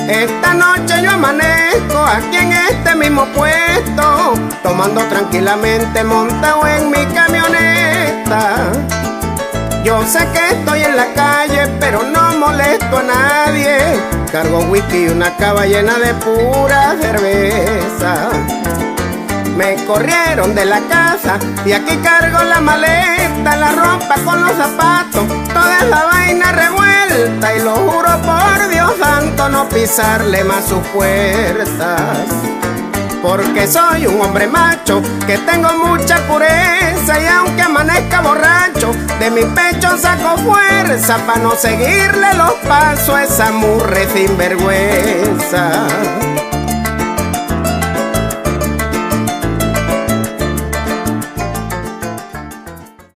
Esta noche yo amanezco aquí en este mismo puesto, tomando tranquilamente montado en mi camioneta. Yo sé que estoy en la calle, pero no molesto a nadie. Cargo whisky y una cava llena de pura cerveza. Me corrieron de la casa y aquí cargo la maleta, la ropa con los zapatos, toda esa vaina revuelta. Y lo juro por Dios santo no pisarle más sus puertas, porque soy un hombre macho que tengo mucha pureza. Y aunque amanezca borracho, de mi pecho saco fuerza para no seguirle los pasos a esa murre sinvergüenza.